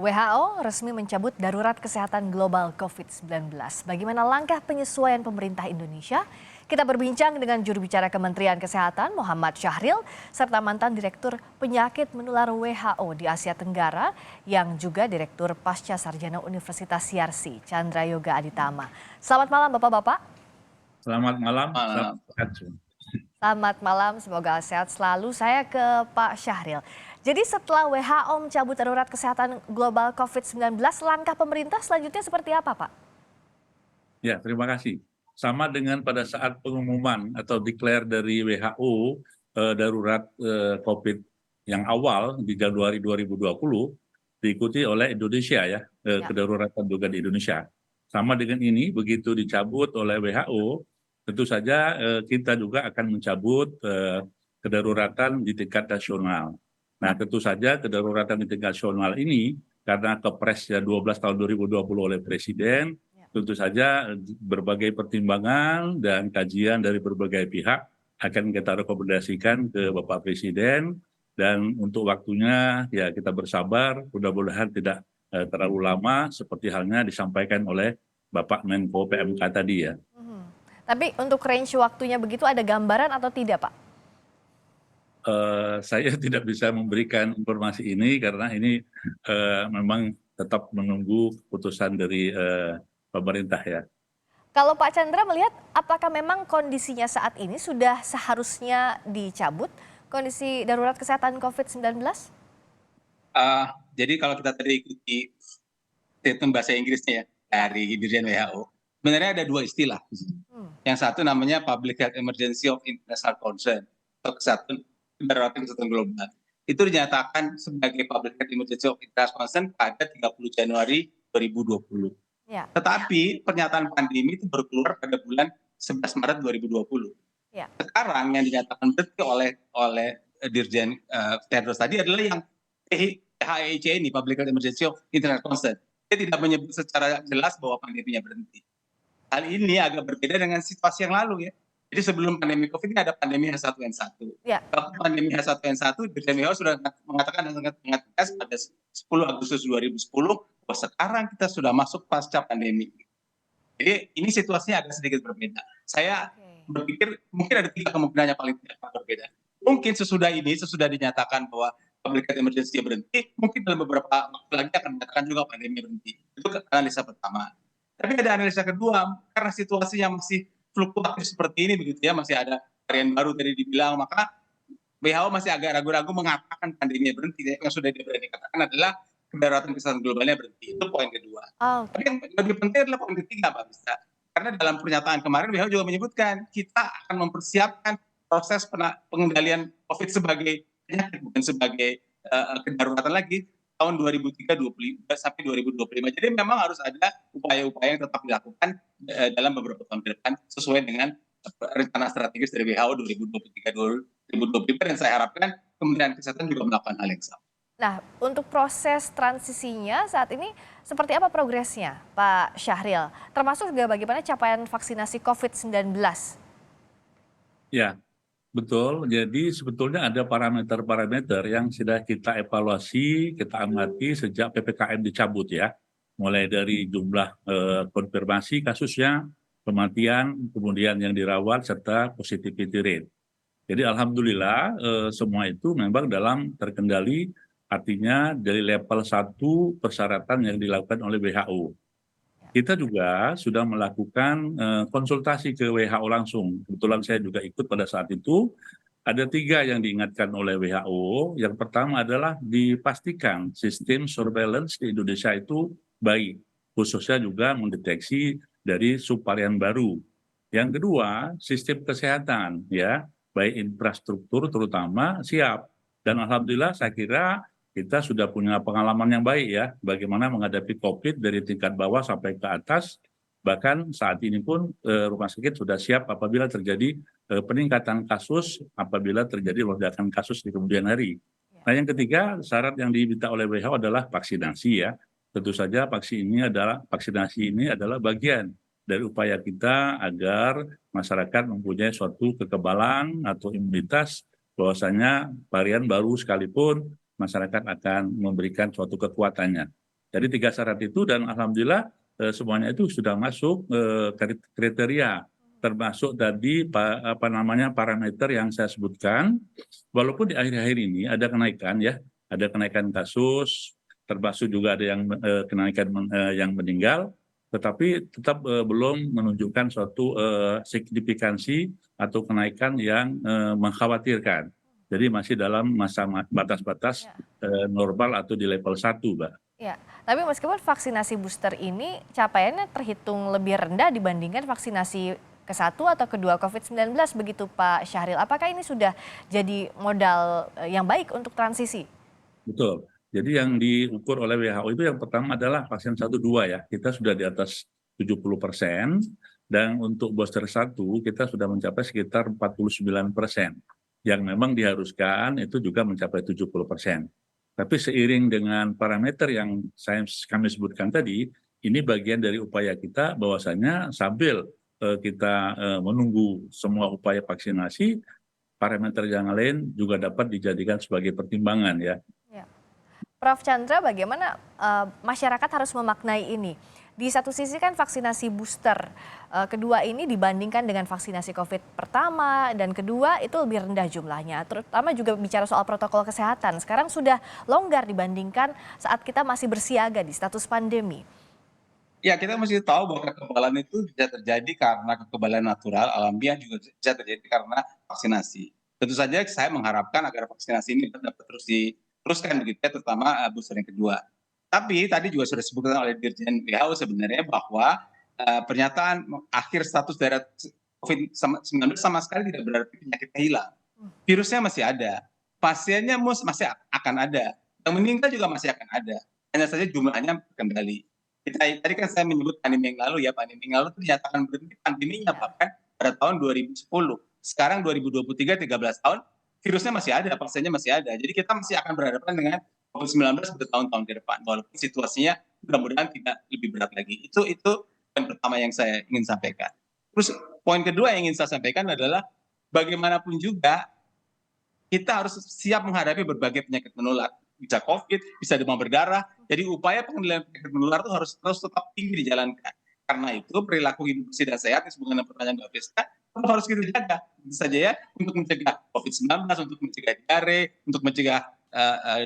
WHO resmi mencabut darurat kesehatan global COVID-19. Bagaimana langkah penyesuaian pemerintah Indonesia? Kita berbincang dengan juru bicara Kementerian Kesehatan Muhammad Syahril serta mantan Direktur Penyakit Menular WHO di Asia Tenggara yang juga Direktur Pasca Sarjana Universitas Yarsi Chandra Yoga Aditama. Selamat malam Bapak-Bapak. Selamat malam. Selamat malam, semoga sehat selalu. Saya ke Pak Syahril. Jadi setelah WHO mencabut darurat kesehatan global COVID-19, langkah pemerintah selanjutnya seperti apa, Pak? Ya, terima kasih. Sama dengan pada saat pengumuman atau declare dari WHO darurat COVID yang awal di Januari 2020 diikuti oleh Indonesia ya, kedaruratan juga di Indonesia. Sama dengan ini, begitu dicabut oleh WHO, tentu saja kita juga akan mencabut kedaruratan di tingkat nasional. Nah, tentu saja kedaruratan di tingkat nasional ini karena Kepres 12 tahun 2020 oleh Presiden, tentu saja berbagai pertimbangan dan kajian dari berbagai pihak akan kita rekomendasikan ke Bapak Presiden, dan untuk waktunya ya kita bersabar, mudah-mudahan tidak terlalu lama seperti halnya disampaikan oleh Bapak Menko PMK tadi ya. Tapi untuk range waktunya begitu ada gambaran atau tidak, Pak? Saya tidak bisa memberikan informasi ini karena ini memang tetap menunggu keputusan dari pemerintah ya. Kalau Pak Chandra melihat apakah memang kondisinya saat ini sudah seharusnya dicabut kondisi darurat kesehatan COVID-19? Jadi kalau kita tadi ikuti statement bahasa Inggrisnya ya dari Dirjen WHO, sebenarnya ada dua istilah. Yang satu namanya Public Health Emergency of International Concern atau kesehatan darurat kesehatan global. Itu dinyatakan sebagai Public Health Emergency of International Concern pada 30 Januari 2020. Ya. Tetapi pernyataan pandemi itu baru keluar pada bulan 11 Maret 2020. Ya. Sekarang yang dinyatakan berarti oleh Dirjen Tedros tadi adalah yang PHEC ini, Public Health Emergency of International Concern. Dia tidak menyebut secara jelas bahwa pandeminya berhenti. Hal ini agak berbeda dengan situasi yang lalu ya. Jadi sebelum pandemi COVID ini ada pandemi H1N1. Ya. Kalau pandemi H1N1, Dirjen WHO sudah mengatakan dengan sangat tegas pada 10 Agustus 2010 bahwa sekarang kita sudah masuk pasca pandemi. Jadi ini situasinya agak sedikit berbeda. Saya berpikir mungkin ada 3 kemungkinan yang paling tidak berbeda. Mungkin sesudah ini, sesudah dinyatakan bahwa public health emergency berhenti, mungkin dalam beberapa waktu lagi akan menyatakan juga pandemi berhenti. Itu analisa pertama. Tapi ada analisa kedua, karena situasinya masih fluktuatif seperti ini begitu ya, masih ada varian baru tadi dibilang, maka WHO masih agak ragu-ragu mengatakan pandemi berhenti. Yang sudah berani katakan adalah kedaruratan kesehatan globalnya berhenti. Itu poin kedua. Tapi yang lebih penting adalah poin ketiga, Pak Bisa. Karena dalam pernyataan kemarin WHO juga menyebutkan kita akan mempersiapkan proses pengendalian COVID sebagai penyakit, bukan sebagai kedaruratan lagi tahun 2003 sampai 2025. Jadi memang harus ada upaya-upaya yang tetap dilakukan dalam beberapa tahun ke depan sesuai dengan rencana strategis dari WHO 2023-2025, dan saya harapkan Kementerian Kesehatan juga melakukan hal yang sama. Nah, untuk proses transisinya saat ini seperti apa progresnya, Pak Syahril? Termasuk juga bagaimana capaian vaksinasi COVID-19? Ya, betul. Jadi sebetulnya ada parameter-parameter yang sudah kita evaluasi, kita amati sejak PPKM dicabut ya. Mulai dari jumlah konfirmasi kasusnya, kematian, kemudian yang dirawat, serta positivity rate. Jadi alhamdulillah semua itu memang dalam terkendali, artinya dari level 1 persyaratan yang dilakukan oleh WHO. Kita juga sudah melakukan konsultasi ke WHO langsung. Kebetulan saya juga ikut pada saat itu. Ada 3 yang diingatkan oleh WHO. Yang pertama adalah dipastikan sistem surveillance di Indonesia itu baik, khususnya juga mendeteksi dari subvarian baru. Yang kedua, sistem kesehatan ya, baik infrastruktur terutama siap. Dan alhamdulillah saya kira kita sudah punya pengalaman yang baik ya, bagaimana menghadapi COVID dari tingkat bawah sampai ke atas. Bahkan saat ini pun rumah sakit sudah siap apabila terjadi peningkatan kasus, apabila terjadi lonjakan kasus di kemudian hari. Nah, yang ketiga, syarat yang diminta oleh WHO adalah vaksinasi ya. Tentu saja vaksinasi ini adalah bagian dari upaya kita agar masyarakat mempunyai suatu kekebalan atau imunitas, bahwasanya varian baru sekalipun masyarakat akan memberikan suatu kekuatannya. Jadi 3 syarat itu dan alhamdulillah semuanya itu sudah masuk kriteria, termasuk tadi parameter yang saya sebutkan. Walaupun di akhir-akhir ini ada kenaikan ya, ada kenaikan kasus, termasuk juga ada yang kenaikan yang meninggal, tetapi tetap belum menunjukkan suatu signifikansi atau kenaikan yang mengkhawatirkan. Jadi masih dalam masa batas-batas normal atau di level 1, Mbak. Ya, tapi meskipun vaksinasi booster ini capaiannya terhitung lebih rendah dibandingkan vaksinasi ke-1 atau kedua COVID-19 begitu Pak Syahril. Apakah ini sudah jadi modal yang baik untuk transisi? Betul. Jadi yang diukur oleh WHO itu yang pertama adalah vaksin 1-2 ya. Kita sudah di atas 70% dan untuk booster 1 kita sudah mencapai sekitar 49%. Yang memang diharuskan itu juga mencapai 70%. Tapi seiring dengan parameter yang kami sebutkan tadi, ini bagian dari upaya kita bahwasanya sambil kita menunggu semua upaya vaksinasi, parameter yang lain juga dapat dijadikan sebagai pertimbangan ya. Ya. Prof. Chandra, bagaimana masyarakat harus memaknai ini? Di satu sisi kan vaksinasi booster kedua ini dibandingkan dengan vaksinasi COVID pertama dan kedua itu lebih rendah jumlahnya. Terutama juga bicara soal protokol kesehatan. Sekarang sudah longgar dibandingkan saat kita masih bersiaga di status pandemi. Ya, kita mesti tahu bahwa kekebalan itu bisa terjadi karena kekebalan natural, alamiah juga bisa terjadi karena vaksinasi. Tentu saja saya mengharapkan agar vaksinasi ini dapat terus diteruskan begitu ya, terutama booster yang kedua. Tapi tadi juga sudah disebutkan oleh Dirjen WHO sebenarnya bahwa pernyataan akhir status darurat COVID-19 sama sekali tidak berarti penyakitnya hilang. Virusnya masih ada, pasiennya masih akan ada, yang meninggal juga masih akan ada. Hanya saja jumlahnya terkendali. Tadi kan saya menyebut pandemi yang lalu ya, pandemi yang lalu itu dinyatakan berhenti pandeminya bahkan pada tahun 2010. Sekarang 2023, 13 tahun, virusnya masih ada, pasiennya masih ada. Jadi kita masih akan berhadapan dengan COVID-19 bertahun-tahun ke depan, walaupun situasinya mudah-mudahan tidak lebih berat lagi. Itu poin pertama yang saya ingin sampaikan. Terus poin kedua yang ingin saya sampaikan adalah bagaimanapun juga kita harus siap menghadapi berbagai penyakit menular. Bisa COVID, bisa demam berdarah. Jadi upaya pengendalian penyakit menular itu harus terus tetap tinggi dijalankan. Karena itu perilaku hidup bersih dan sehat yang sebenarnya pertanyaan Mbak Friska harus kita jaga. Tentu saja ya untuk mencegah COVID-19, untuk mencegah diare, untuk mencegah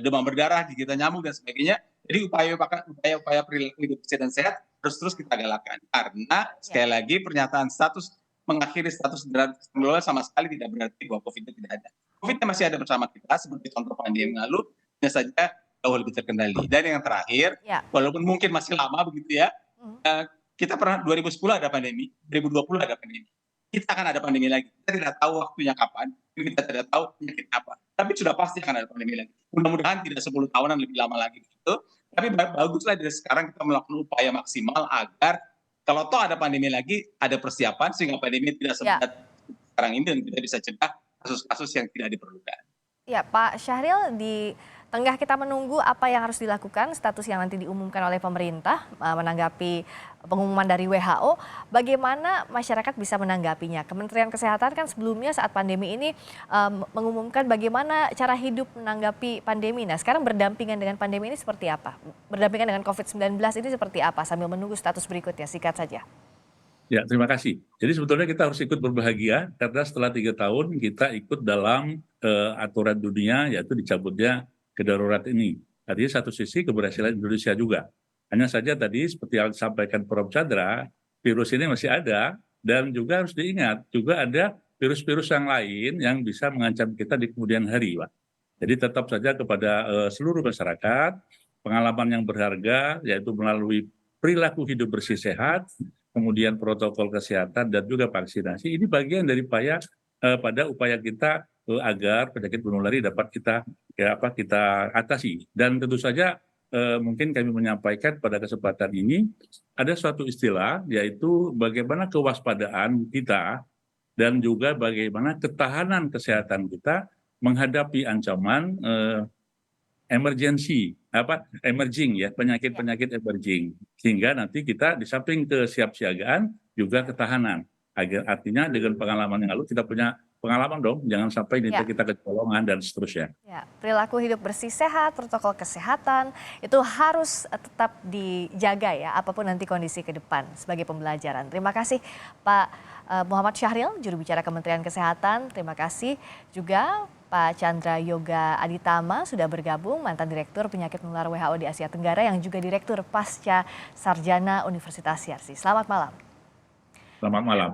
demam berdarah, gigitan nyamuk dan sebagainya. Jadi upaya-upaya perilaku hidup bersih dan sehat harus terus kita galakan. Karena sekali lagi pernyataan status mengakhiri status darurat global sama sekali tidak berarti bahwa COVID itu tidak ada. COVID masih ada bersama kita seperti contoh pandemi yang lalu, hanya saja jauh lebih terkendali. Dan yang terakhir, walaupun mungkin masih lama begitu ya, kita pernah 2010 ada pandemi, 2020 ada pandemi. Kita akan ada pandemi lagi. Kita tidak tahu waktunya kapan, kita tidak tahu penyakit apa. Tapi sudah pasti akan ada pandemi lagi. Mudah-mudahan tidak 10 tahunan lebih lama lagi begitu. Tapi baguslah dari sekarang kita melakukan upaya maksimal agar kalau toh ada pandemi lagi, ada persiapan sehingga pandemi tidak seberat sekarang ini dan kita bisa cegah kasus-kasus yang tidak diperlukan. Ya, Pak Syahril, di tengah kita menunggu apa yang harus dilakukan, status yang nanti diumumkan oleh pemerintah menanggapi pengumuman dari WHO, bagaimana masyarakat bisa menanggapinya? Kementerian Kesehatan kan sebelumnya saat pandemi ini mengumumkan bagaimana cara hidup menanggapi pandemi. Nah, sekarang berdampingan dengan pandemi ini seperti apa? Berdampingan dengan COVID-19 ini seperti apa sambil menunggu status berikutnya? Singkat saja. Ya, terima kasih. Jadi sebetulnya kita harus ikut berbahagia karena setelah 3 tahun kita ikut dalam aturan dunia yaitu dicabutnya kedarurat ini. Artinya satu sisi keberhasilan Indonesia juga. Hanya saja tadi seperti yang disampaikan Prof. Chandra, virus ini masih ada dan juga harus diingat juga ada virus-virus yang lain yang bisa mengancam kita di kemudian hari, Pak. Jadi tetap saja kepada seluruh masyarakat pengalaman yang berharga yaitu melalui perilaku hidup bersih sehat, kemudian protokol kesehatan dan juga vaksinasi. Ini bagian dari pada upaya kita agar penyakit penulari dapat kita atasi. Dan tentu saja mungkin kami menyampaikan pada kesempatan ini ada suatu istilah yaitu bagaimana kewaspadaan kita dan juga bagaimana ketahanan kesehatan kita menghadapi ancaman emerging ya, penyakit-penyakit emerging. Sehingga nanti kita di samping kesiapsiagaan juga ketahanan. Artinya dengan pengalaman yang lalu kita punya pengalaman dong, jangan sampai Ya. kita kecolongan dan seterusnya. Ya, perilaku hidup bersih sehat, protokol kesehatan itu harus tetap dijaga ya, apapun nanti kondisi ke depan sebagai pembelajaran. Terima kasih Pak Muhammad Syahril, juru bicara Kementerian Kesehatan. Terima kasih juga Pak Chandra Yoga Aditama sudah bergabung, mantan Direktur Penyakit Menular WHO di Asia Tenggara yang juga Direktur Pasca Sarjana Universitas Yarsi. Selamat malam. Selamat malam.